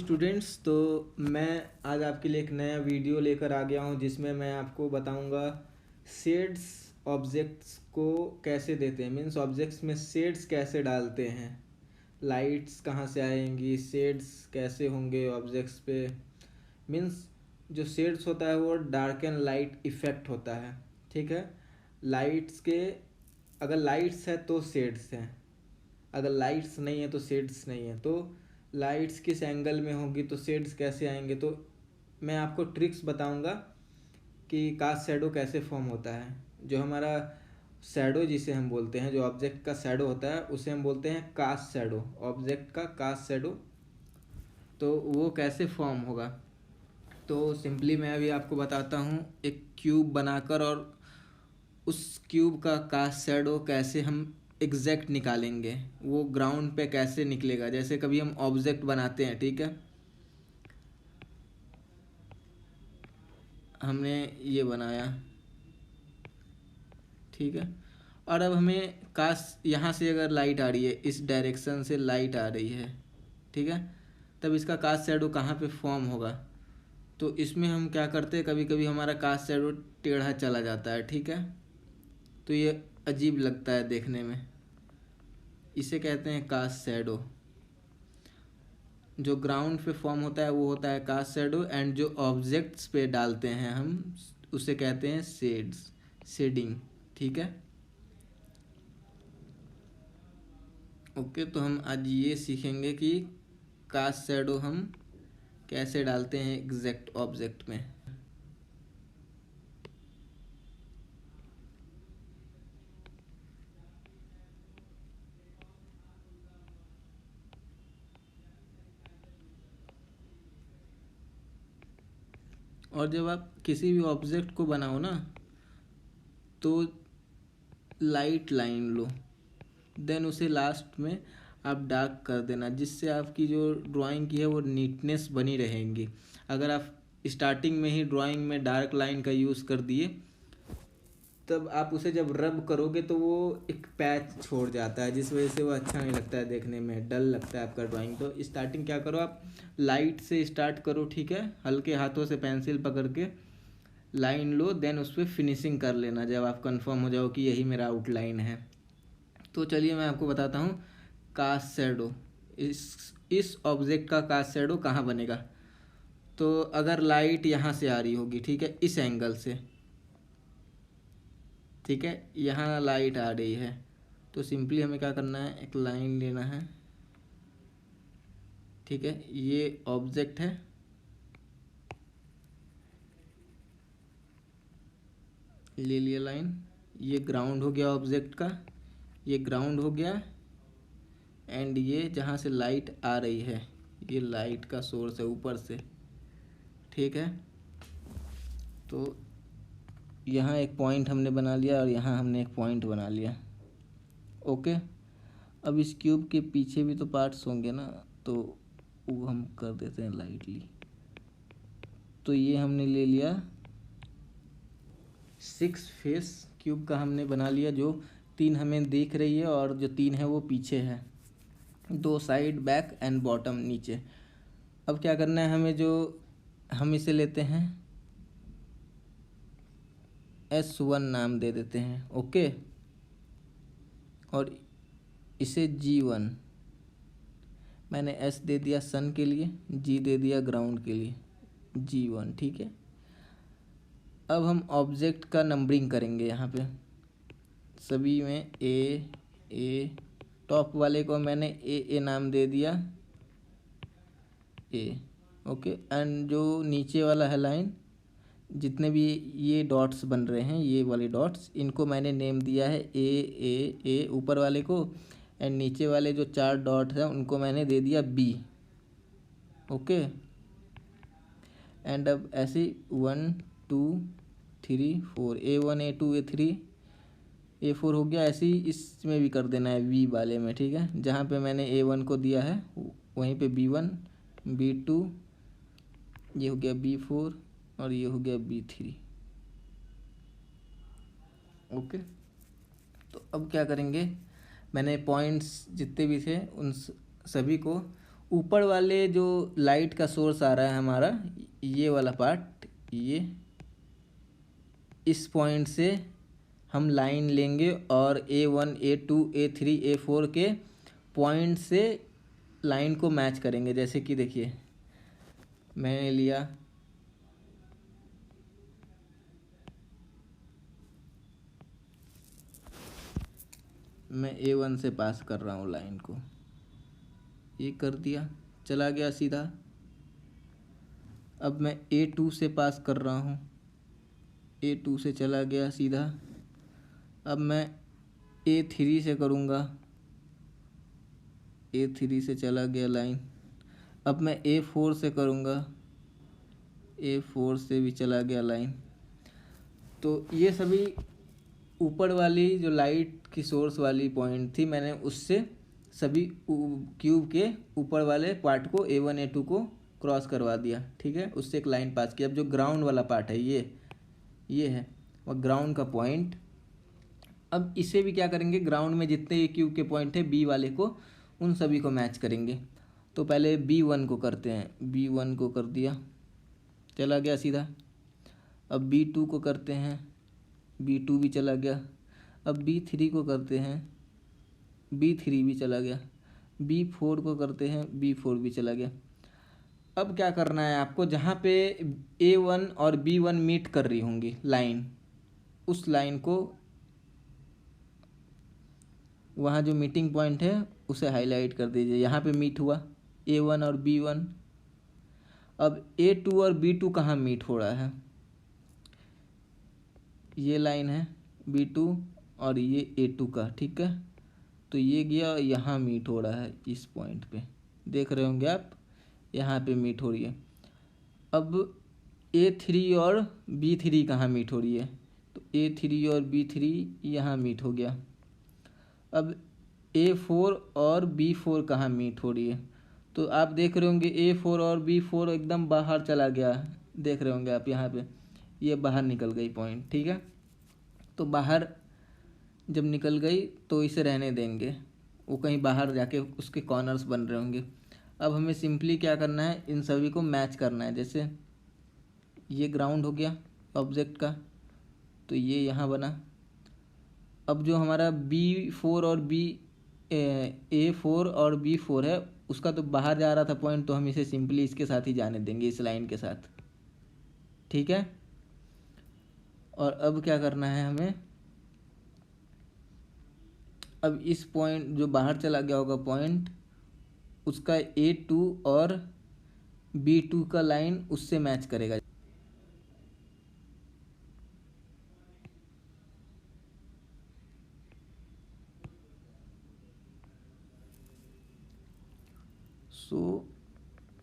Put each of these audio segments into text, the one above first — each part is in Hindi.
स्टूडेंट्स, तो मैं आज आपके लिए एक नया वीडियो लेकर आ गया हूं जिसमें मैं आपको बताऊंगा शेड्स ऑब्जेक्ट्स को कैसे देते हैं। मीन्स ऑब्जेक्ट्स में शेड्स कैसे डालते हैं, लाइट्स कहां से आएंगी, शेड्स कैसे होंगे ऑब्जेक्ट्स पे। मीन्स जो शेड्स होता है वो डार्क एंड लाइट इफ़ेक्ट होता है। ठीक है, लाइट्स के अगर लाइट्स है तो शेड्स हैं, अगर लाइट्स नहीं है तो शेड्स नहीं है। तो लाइट्स किस एंगल में होगी तो शेड्स कैसे आएंगे, तो मैं आपको ट्रिक्स बताऊंगा कि कास्ट शैडो कैसे फॉर्म होता है। जो हमारा शैडो जिसे हम बोलते हैं, जो ऑब्जेक्ट का शैडो होता है उसे हम बोलते हैं कास्ट शैडो। ऑब्जेक्ट का कास्ट शैडो तो वो कैसे फॉर्म होगा, तो सिंपली मैं अभी आपको बताता हूँ एक क्यूब बनाकर, और उस क्यूब का कास्ट शैडो कैसे हम एग्जैक्ट निकालेंगे, वो ग्राउंड पे कैसे निकलेगा। जैसे कभी हम ऑब्जेक्ट बनाते हैं, ठीक है, हमने ये बनाया, ठीक है, और अब हमें कास्ट यहाँ से अगर लाइट आ रही है, इस डायरेक्शन से लाइट आ रही है, ठीक है, तब इसका कास्ट शैडो कहाँ पे फॉर्म होगा। तो इसमें हम क्या करते हैं, कभी कभी हमारा कास्ट शैडो टेढ़ा चला जाता है, ठीक है, तो ये अजीब लगता है देखने में, इसे कहते हैं कास्ट शैडो। जो ग्राउंड पे फॉर्म होता है वो होता है कास्ट शैडो, एंड जो ऑब्जेक्ट्स पे डालते हैं हम उसे कहते हैं शेड्स, शेडिंग। ठीक है, ओके, तो हम आज ये सीखेंगे कि कास्ट शैडो हम कैसे डालते हैं एग्जैक्ट ऑब्जेक्ट में। और जब आप किसी भी ऑब्जेक्ट को बनाओ ना, तो लाइट लाइन लो, देन उसे लास्ट में आप डार्क कर देना, जिससे आपकी जो ड्राइंग की है वो नीटनेस बनी रहेगी। अगर आप स्टार्टिंग में ही ड्राइंग में डार्क लाइन का यूज़ कर दिए, तब आप उसे जब रब करोगे तो वो एक पैच छोड़ जाता है, जिस वजह से वो अच्छा नहीं लगता है, देखने में डल लगता है आपका ड्राइंग। तो स्टार्टिंग क्या करो, आप लाइट से स्टार्ट करो, ठीक है, हल्के हाथों से पेंसिल पकड़ के लाइन लो, देन उस पर फिनिशिंग कर लेना जब आप कंफर्म हो जाओ कि यही मेरा आउटलाइन है। तो चलिए मैं आपको बताता हूँ कास्ट शैडो, इस ऑब्जेक्ट का कास्ट शैडो कहाँ बनेगा। तो अगर लाइट यहाँ से आ रही होगी, ठीक है, इस एंगल से, ठीक है, यहाँ लाइट आ रही है, तो सिंपली हमें क्या करना है, एक लाइन लेना है, ठीक है, ये ऑब्जेक्ट है, ले लिया लाइन, ये ग्राउंड हो गया ऑब्जेक्ट का, ये ग्राउंड हो गया, एंड ये जहाँ से लाइट आ रही है ये लाइट का सोर्स है ऊपर से, ठीक है। तो यहाँ एक पॉइंट हमने बना लिया और यहाँ हमने एक पॉइंट बना लिया, ओके। अब इस क्यूब के पीछे भी तो पार्ट्स होंगे ना, तो वो हम कर देते हैं लाइटली। तो ये हमने ले लिया 6 फेस क्यूब का हमने बना लिया, जो 3 हमें दिख रही है और जो 3 है वो पीछे है, 2 साइड, बैक एंड बॉटम नीचे। अब क्या करना है हमें, जो हम इसे लेते हैं S1 नाम दे देते हैं, ओके, और इसे G1, मैंने S दे दिया सन के लिए, G दे दिया ग्राउंड के लिए, G1, ठीक है। अब हम ऑब्जेक्ट का नंबरिंग करेंगे यहाँ पे, सभी में ए, टॉप वाले को मैंने ए नाम दे दिया, ए, ओके, एंड जो नीचे वाला है लाइन, जितने भी ये डॉट्स बन रहे हैं, ये वाले डॉट्स, इनको मैंने नेम दिया है ए ऊपर वाले को, एंड नीचे वाले जो 4 डॉट हैं उनको मैंने दे दिया बी, ओके। एंड अब ऐसे 1 2 3 4, A1 A2 A3 A4 हो गया। ऐसे ही इसमें भी कर देना है वी वाले में, ठीक है, जहाँ पे मैंने A1 को दिया है वहीं पे B1 B2, ये हो गया B4 और ये हो गया B3, ओके। तो अब क्या करेंगे, मैंने पॉइंट्स जितने भी थे उन सभी को ऊपर वाले जो लाइट का सोर्स आ रहा है हमारा, ये वाला पार्ट, ये इस पॉइंट से हम लाइन लेंगे और A1 A2 A3 A4 के पॉइंट से लाइन को मैच करेंगे। जैसे कि देखिए मैंने लिया, मैं A1 से पास कर रहा हूँ लाइन को, ये कर दिया, चला गया सीधा। अब मैं A2 से पास कर रहा हूँ, A2 से चला गया सीधा। अब मैं A3 से करूँगा, A3 से चला गया लाइन। अब मैं A4 से करूँगा, A4 से भी चला गया लाइन। तो ये सभी ऊपर वाली जो लाइट की सोर्स वाली पॉइंट थी, मैंने उससे सभी क्यूब के ऊपर वाले पार्ट को A1 A2 को क्रॉस करवा दिया, ठीक है, उससे एक लाइन पास किया। अब जो ग्राउंड वाला पार्ट है ये है और ग्राउंड का पॉइंट। अब इसे भी क्या करेंगे, ग्राउंड में जितने ये क्यूब के पॉइंट है B वाले को, उन सभी को मैच करेंगे। तो पहले B1 को करते हैं, B1 को कर दिया, चला गया सीधा। अब B2 को करते हैं, B2 भी चला गया। अब B3 को करते हैं, B3 भी चला गया। B4 को करते हैं, B4 भी चला गया। अब क्या करना है आपको, जहाँ पे A1 और B1 मीट कर रही होंगी लाइन, उस लाइन को, वहाँ जो मीटिंग पॉइंट है उसे हाईलाइट कर दीजिए। यहाँ पे मीट हुआ A1 और B1। अब A2 और B2 कहाँ मीट हो रहा है, ये लाइन है B2 और ये A2 का, ठीक है। तो ये गया, यहाँ मीट हो रहा है इस पॉइंट पे, देख रहे होंगे आप, यहाँ पे मीट हो रही है। अब A3 और B3 कहाँ मीट हो रही है, तो A3 और B3 यहाँ मीट हो गया। अब A4 और B4 कहाँ मीट हो रही है, तो आप देख रहे होंगे A4 और B4 एकदम बाहर चला गया, देख रहे होंगे आप यहाँ पे, ये बाहर निकल गई पॉइंट, ठीक है। तो बाहर जब निकल गई तो इसे रहने देंगे, वो कहीं बाहर जाके उसके कॉर्नर्स बन रहे होंगे। अब हमें सिंपली क्या करना है, इन सभी को मैच करना है। जैसे ये ग्राउंड हो गया ऑब्जेक्ट का, तो ये यहाँ बना। अब जो हमारा B4 और A4 और B4 है, उसका तो बाहर जा रहा था पॉइंट, तो हम इसे सिंपली इसके साथ ही जाने देंगे, इस लाइन के साथ, ठीक है। और अब क्या करना है हमें, अब इस पॉइंट जो बाहर चला गया होगा पॉइंट, उसका A2 और B2 का लाइन उससे मैच करेगा।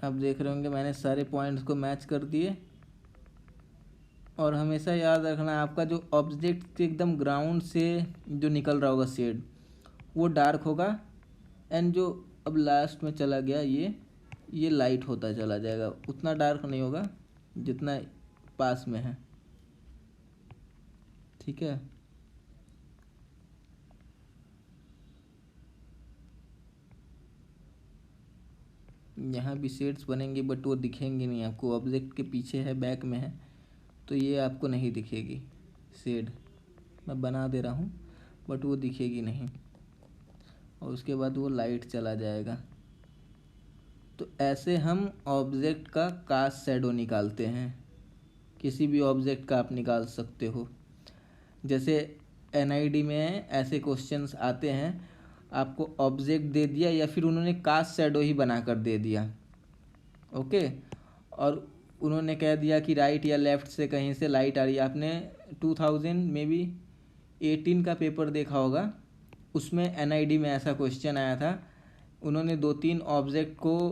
आप देख रहे होंगे मैंने सारे पॉइंट्स को मैच कर दिए। और हमेशा याद रखना, आपका जो ऑब्जेक्ट एकदम ग्राउंड से जो निकल रहा होगा शेड, वो डार्क होगा, एंड जो अब लास्ट में चला गया ये लाइट होता चला जाएगा, उतना डार्क नहीं होगा जितना पास में है, ठीक है। यहाँ भी शेड्स बनेंगे बट वो दिखेंगे नहीं आपको, ऑब्जेक्ट के पीछे है, बैक में है, तो ये आपको नहीं दिखेगी शेड, मैं बना दे रहा हूँ बट वो दिखेगी नहीं, और उसके बाद वो लाइट चला जाएगा। तो ऐसे हम ऑब्जेक्ट का कास्ट शैडो निकालते हैं, किसी भी ऑब्जेक्ट का आप निकाल सकते हो। जैसे NID में ऐसे क्वेश्चंस आते हैं, आपको ऑब्जेक्ट दे दिया या फिर उन्होंने कास्ट शैडो ही बना कर दे दिया, ओके, और उन्होंने कह दिया कि राइट या लेफ़्ट से कहीं से लाइट आ रही है। आपने 2018 का पेपर देखा होगा, उसमें NID में ऐसा क्वेश्चन आया था, उन्होंने 2-3 ऑब्जेक्ट को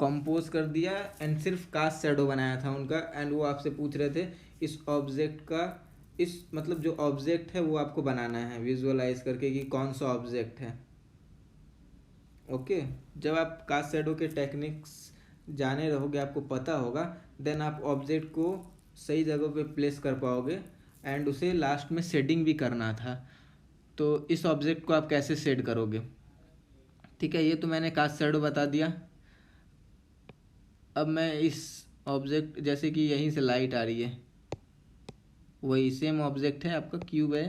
कंपोज कर दिया एंड सिर्फ कास्ट शैडो बनाया था उनका, एंड वो आपसे पूछ रहे थे इस ऑब्जेक्ट का, इस मतलब जो ऑब्जेक्ट है वो आपको बनाना है विजुअलाइज करके कि कौन सा ऑब्जेक्ट है, ओके। जब आप कास्ट शैडो के टेक्निक्स जाने रहोगे, आपको पता होगा, देन आप ऑब्जेक्ट को सही जगह पे प्लेस कर पाओगे, एंड उसे लास्ट में शेडिंग भी करना था। तो इस ऑब्जेक्ट को आप कैसे शेड करोगे, ठीक है। ये तो मैंने कास्ट शैडो बता दिया। अब मैं इस ऑब्जेक्ट, जैसे कि यहीं से लाइट आ रही है, वही सेम ऑब्जेक्ट है, आपका क्यूब है,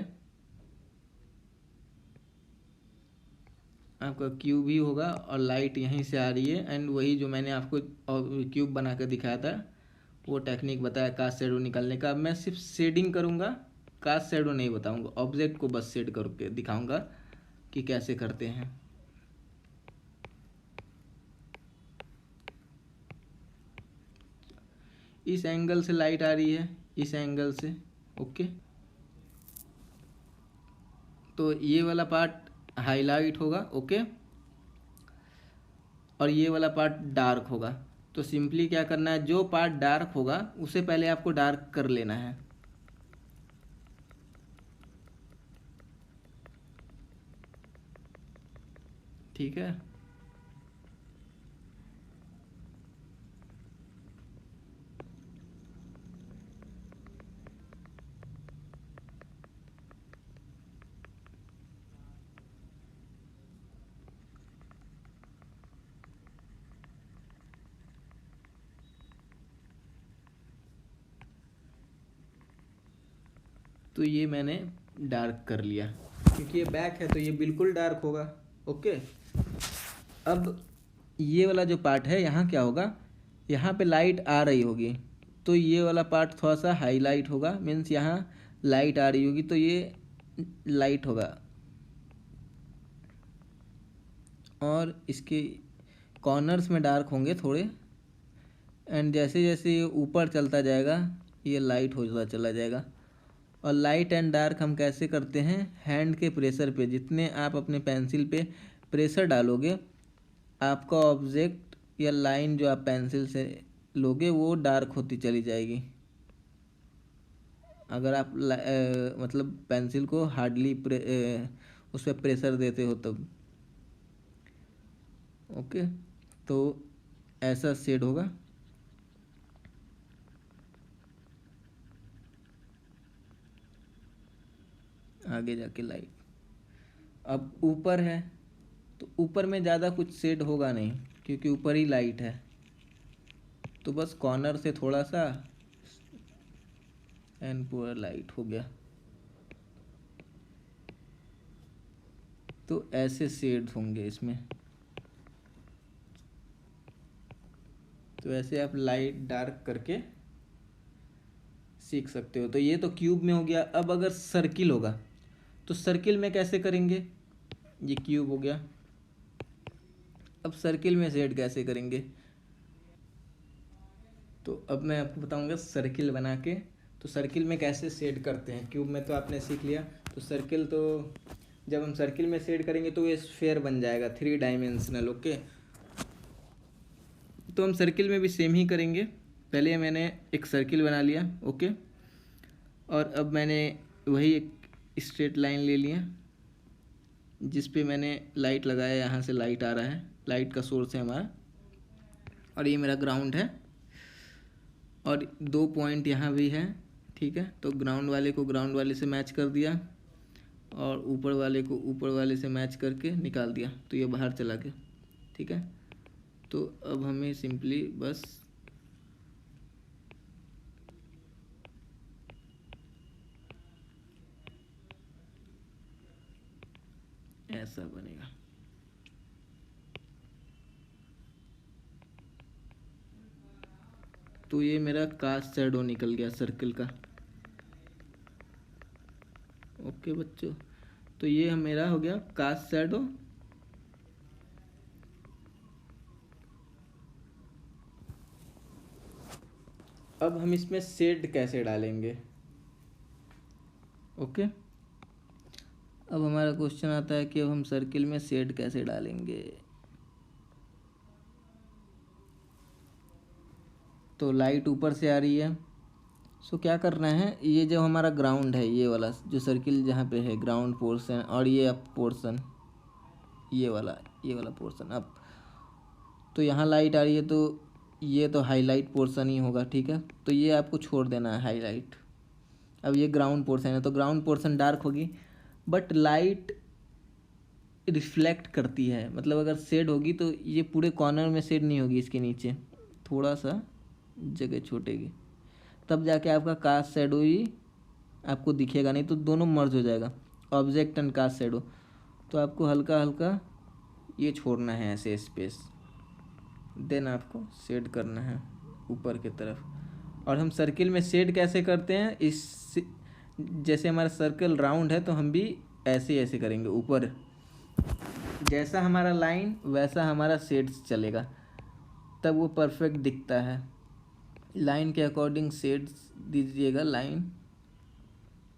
आपका क्यूब ही होगा और लाइट यहीं से आ रही है। एंड वही जो मैंने आपको क्यूब बना कर दिखाया था, वो टेक्निक बताया कास्ट शेडो निकालने का। अब मैं सिर्फ शेडिंग करूँगा, कास्ट शेडो नहीं बताऊँगा, ऑब्जेक्ट को बस शेड करके दिखाऊँगा कि कैसे करते हैं। इस एंगल से लाइट आ रही है, इस एंगल से, ओके। तो ये वाला पार्ट हाईलाइट होगा, ओके, और ये वाला पार्ट डार्क होगा। तो सिंपली क्या करना है, जो पार्ट डार्क होगा उसे पहले आपको डार्क कर लेना है। ठीक है, तो ये मैंने डार्क कर लिया, क्योंकि ये बैक है तो ये बिल्कुल डार्क होगा, ओके। अब ये वाला जो पार्ट है, यहाँ क्या होगा, यहाँ पे लाइट आ रही होगी, तो ये वाला पार्ट थोड़ा सा हाईलाइट होगा, मीन्स यहाँ लाइट आ रही होगी तो ये लाइट होगा, और इसके कॉर्नर्स में डार्क होंगे थोड़े। एंड जैसे जैसे ये ऊपर चलता जाएगा ये लाइट होता चला जाएगा। और लाइट एंड डार्क हम कैसे करते हैं, हैंड के प्रेशर पे, जितने आप अपने पेंसिल पे प्रेशर डालोगे, आपका ऑब्जेक्ट या लाइन जो आप पेंसिल से लोगे वो डार्क होती चली जाएगी। अगर आप मतलब पेंसिल को हार्डली उस पर प्रेशर देते हो तब, ओके। तो ऐसा शेड होगा। आगे जाके लाइट, अब ऊपर है तो ऊपर में ज़्यादा कुछ शेड होगा नहीं, क्योंकि ऊपर ही लाइट है, तो बस कॉर्नर से थोड़ा सा एंड पूरा लाइट हो गया। तो ऐसे शेड्स होंगे इसमें। तो ऐसे आप लाइट डार्क करके सीख सकते हो। तो ये तो क्यूब में हो गया। अब अगर सर्किल होगा तो सर्किल में कैसे करेंगे, ये क्यूब हो गया, अब सर्किल में शेड कैसे करेंगे, तो अब मैं आपको बताऊंगा सर्किल बना के। तो सर्किल में कैसे शेड करते हैं, क्यूब में तो आपने सीख लिया, तो सर्किल, तो जब हम सर्किल में शेड करेंगे तो ये स्फेयर बन जाएगा 3 डायमेंशनल, ओके। तो हम सर्किल में भी सेम ही करेंगे। पहले मैंने एक सर्किल बना लिया, ओके, और अब मैंने वही एक स्ट्रेट लाइन ले लिया जिस पे मैंने लाइट लगाया, यहाँ से लाइट आ रहा है, लाइट का सोर्स है हमारा, और ये मेरा ग्राउंड है, और 2 पॉइंट यहाँ भी है, ठीक है। तो ग्राउंड वाले को ग्राउंड वाले से मैच कर दिया और ऊपर वाले को ऊपर वाले से मैच करके निकाल दिया, तो ये बाहर चला गया, ठीक है। तो अब हमें सिंपली बस ऐसा बनेगा। तो ये मेरा कास्ट शैडो निकल गया सर्कल का, ओके बच्चों। तो ये मेरा हो गया कास्ट शैडो। अब हम इसमें शेड कैसे डालेंगे, ओके। अब हमारा क्वेश्चन आता है कि अब हम सर्किल में शेड कैसे डालेंगे। तो लाइट ऊपर से आ रही है, सो क्या करना है, ये जो हमारा ग्राउंड है, ये वाला जो सर्किल जहाँ पे है ग्राउंड पोर्शन, और ये अप पोर्शन, ये वाला पोर्शन अप, तो यहाँ लाइट आ रही है तो ये तो हाईलाइट पोर्शन ही होगा, ठीक है। तो ये आपको छोड़ देना है हाईलाइट। अब ये ग्राउंड पोर्शन है तो ग्राउंड पोर्शन डार्क होगी, बट लाइट रिफ्लेक्ट करती है, मतलब अगर शेड होगी तो ये पूरे कॉर्नर में शेड नहीं होगी इसके नीचे, थोड़ा सा जगह छोटेगी, तब जाके आपका कास्ट शैडो ही आपको दिखेगा, नहीं तो दोनों मर्ज हो जाएगा, ऑब्जेक्ट एंड कास्ट शैडो। तो आपको हल्का हल्का ये छोड़ना है ऐसे स्पेस, देन आपको शेड करना है ऊपर की तरफ। और हम सर्किल में शेड कैसे करते हैं, इस जैसे हमारा सर्कल राउंड है तो हम भी ऐसे ऐसे करेंगे, ऊपर जैसा हमारा लाइन वैसा हमारा शेड्स चलेगा, तब वो परफेक्ट दिखता है। लाइन के अकॉर्डिंग शेड्स दीजिएगा। लाइन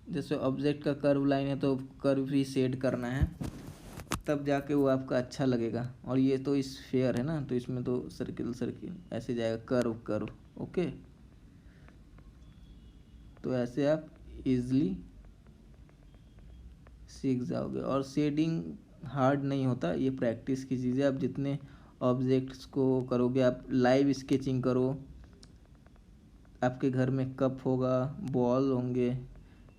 जैसे ऑब्जेक्ट का कर्व लाइन है तो कर्व भी शेड करना है, तब जाके वो आपका अच्छा लगेगा। और ये तो स्फेयर है ना, तो इसमें तो सर्किल सर्किल ऐसे जाएगा, कर्व कर्व। ओके, तो ऐसे आप इजली सीख जाओगे। और शेडिंग हार्ड नहीं होता, ये प्रैक्टिस की चीज़ है। आप जितने ऑब्जेक्ट्स को करोगे, आप लाइव स्केचिंग करो, आपके घर में कप होगा, बॉल होंगे,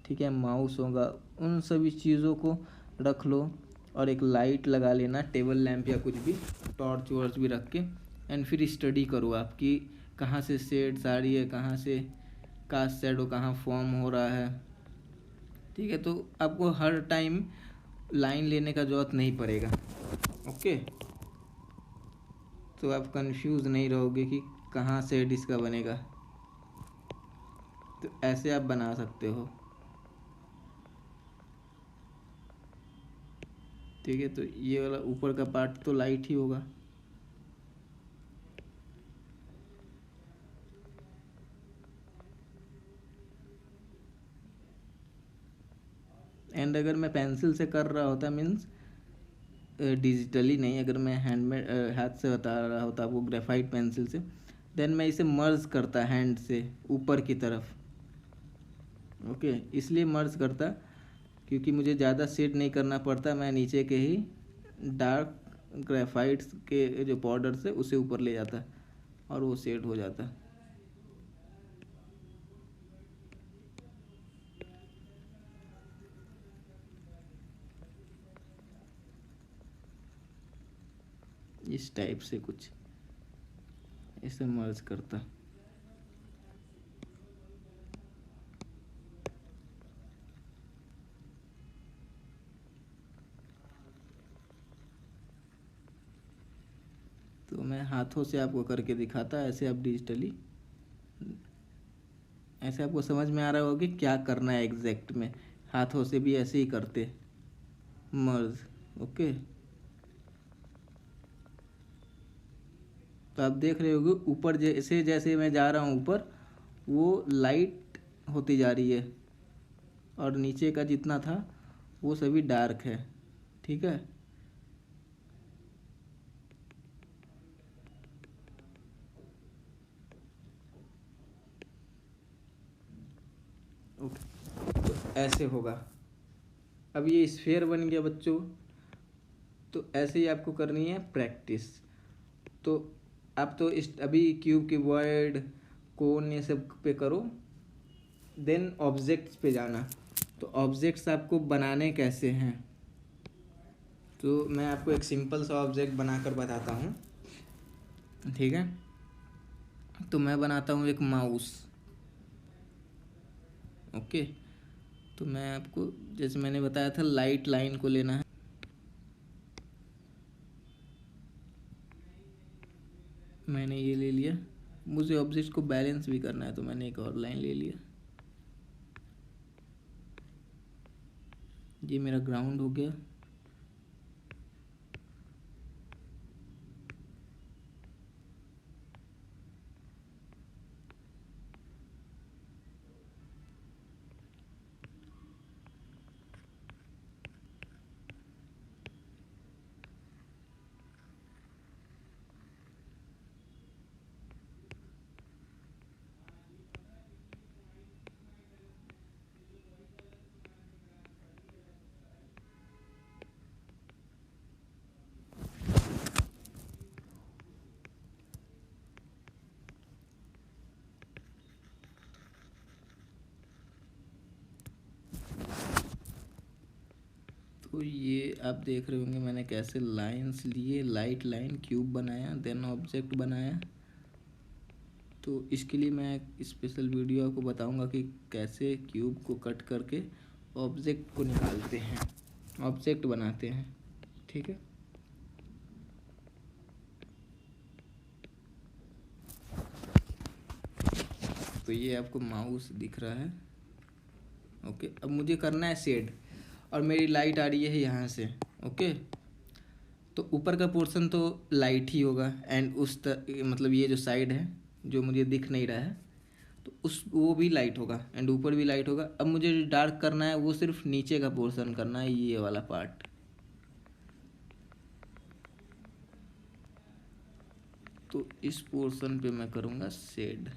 ठीक है, माउस होगा, उन सभी चीज़ों को रख लो और एक लाइट लगा लेना, टेबल लैंप या कुछ भी, टॉर्च वॉर्च भी रख के, एंड फिर स्टडी करो आपकी कहाँ से शेड्स आ रही है, कहाँ से कास्ट शैडो कहाँ फॉर्म हो रहा है, ठीक है। तो आपको हर टाइम लाइन लेने का ज़रूरत नहीं पड़ेगा। ओके, तो आप कंफ्यूज नहीं रहोगे कि कहाँ शेड इसका बनेगा, तो ऐसे आप बना सकते हो, ठीक है। तो ये वाला ऊपर का पार्ट तो लाइट ही होगा। एंड अगर मैं पेंसिल से कर रहा होता, मीन्स डिजिटली नहीं, अगर मैं हैंडमेड हाथ से बता रहा होता आपको ग्रेफाइट पेंसिल से, देन मैं इसे मर्ज करता हैंड से ऊपर की तरफ। ओके, इसलिए मर्ज करता क्योंकि मुझे ज़्यादा शेड नहीं करना पड़ता, मैं नीचे के ही डार्क ग्रेफाइट्स के जो पाउडर से उसे ऊपर ले जाता और वो शेड हो जाता। इस टाइप से कुछ इसे मर्ज करता। तो मैं हाथों से आपको करके दिखाता, ऐसे आप डिजिटली, ऐसे आपको समझ में आ रहा होगा कि क्या करना है एग्जैक्ट में। हाथों से भी ऐसे ही करते मर्ज। ओके, तो आप देख रहे होगे ऊपर जैसे जैसे मैं जा रहा हूँ ऊपर, वो लाइट होती जा रही है और नीचे का जितना था वो सभी डार्क है, ठीक है। ओके, तो ऐसे होगा। अब ये स्फेयर बन गया बच्चों, तो ऐसे ही आपको करनी है प्रैक्टिस। तो आप तो इस अभी क्यूब की वर्ड कोन ये सब पे करो, देन ऑब्जेक्ट्स पे जाना। तो ऑब्जेक्ट्स आपको बनाने कैसे हैं, तो मैं आपको एक सिंपल सा ऑब्जेक्ट बनाकर बताता हूँ, ठीक है। तो मैं बनाता हूँ एक माउस। ओके, तो मैं आपको जैसे मैंने बताया था लाइट लाइन को लेना है, मैंने ये ले लिया। मुझे ऑब्जेक्ट को बैलेंस भी करना है तो मैंने एक और लाइन ले लिया। ये मेरा ग्राउंड हो गया। तो ये आप देख रहे होंगे मैंने कैसे लाइंस लिए, लाइट लाइन क्यूब बनाया, देन ऑब्जेक्ट बनाया, तो इसके लिए मैं एक स्पेशल वीडियो आपको बताऊंगा कि कैसे क्यूब को कट करके ऑब्जेक्ट को निकालते हैं, ऑब्जेक्ट बनाते हैं। ठीक है, तो ये आपको माउस दिख रहा है। ओके, अब मुझे करना है शेड, और मेरी लाइट आ रही है यहाँ से। ओके, तो ऊपर का पोर्शन तो लाइट ही होगा, एंड मतलब ये जो साइड है जो मुझे दिख नहीं रहा है, तो वो भी लाइट होगा, एंड ऊपर भी लाइट होगा। अब मुझे जो डार्क करना है वो सिर्फ नीचे का पोर्शन करना है, ये वाला पार्ट। तो इस पोर्शन पे मैं करूँगा शेड।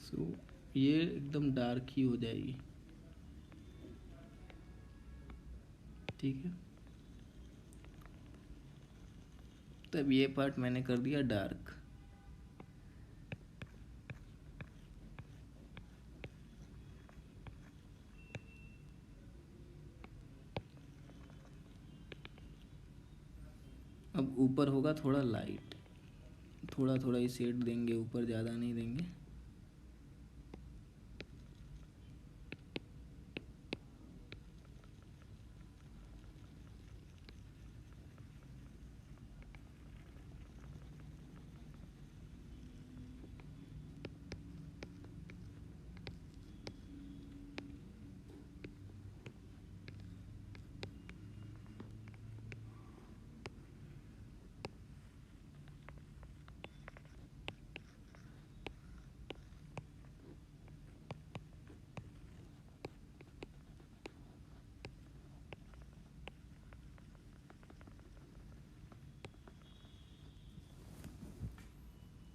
सो ये एकदम डार्क ही हो जाएगी। ठीक है, तब ये पार्ट मैंने कर दिया डार्क। अब ऊपर होगा थोड़ा लाइट, थोड़ा थोड़ा ही शेड देंगे ऊपर, ज़्यादा नहीं देंगे।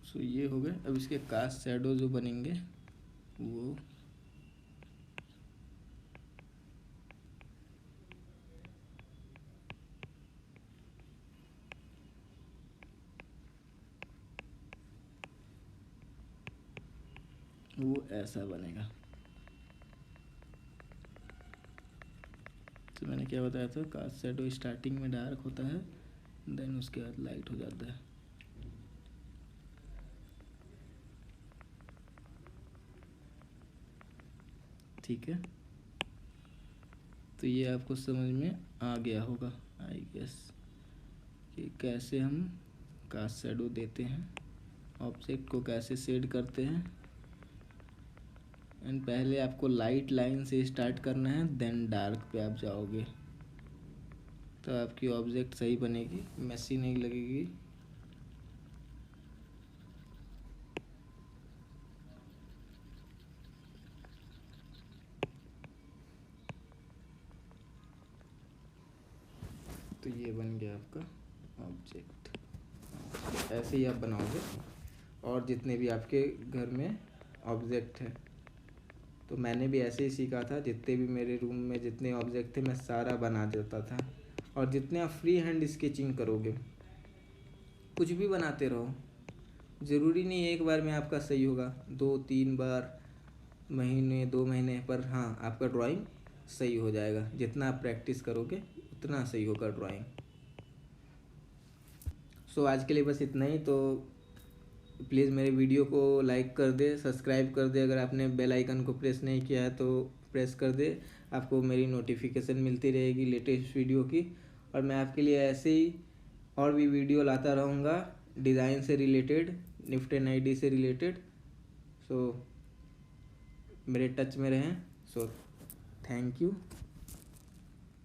सो ये हो गए। अब इसके कास्ट शैडो जो बनेंगे वो ऐसा बनेगा। तो मैंने क्या बताया था, कास्ट शैडो स्टार्टिंग में डार्क होता है, देन उसके बाद लाइट हो जाता है। ठीक है, तो ये आपको समझ में आ गया होगा आई गेस कि कैसे हम कास्ट शैडो देते हैं, ऑब्जेक्ट को कैसे शेड करते हैं। एंड पहले आपको लाइट लाइन से स्टार्ट करना है, देन डार्क पे आप जाओगे, तो आपकी ऑब्जेक्ट सही बनेगी, मैसी नहीं लगेगी। तो ये बन गया आपका ऑब्जेक्ट। ऐसे ही आप बनाओगे, और जितने भी आपके घर में ऑब्जेक्ट हैं, तो मैंने भी ऐसे ही सीखा था। जितने भी मेरे रूम में जितने ऑब्जेक्ट थे मैं सारा बना देता था। और जितने आप फ्री हैंड स्केचिंग करोगे, कुछ भी बनाते रहो, ज़रूरी नहीं एक बार में आपका सही होगा, 2-3 बार, महीने 2 महीने पर, हाँ आपका ड्राइंग सही हो जाएगा। जितना आप प्रैक्टिस करोगे उतना सही होगा ड्राइंग। सो आज के लिए बस इतना ही। तो प्लीज़ मेरे वीडियो को लाइक कर दे, सब्सक्राइब कर दे। अगर आपने बेल आइकन को प्रेस नहीं किया है तो प्रेस कर दे, आपको मेरी नोटिफिकेशन मिलती रहेगी लेटेस्ट वीडियो की। और मैं आपके लिए ऐसे ही और भी वीडियो लाता रहूँगा, डिज़ाइन से रिलेटेड, निफ्ट एंड आईडी से रिलेटेड। सो मेरे टच में रहें। So thank you.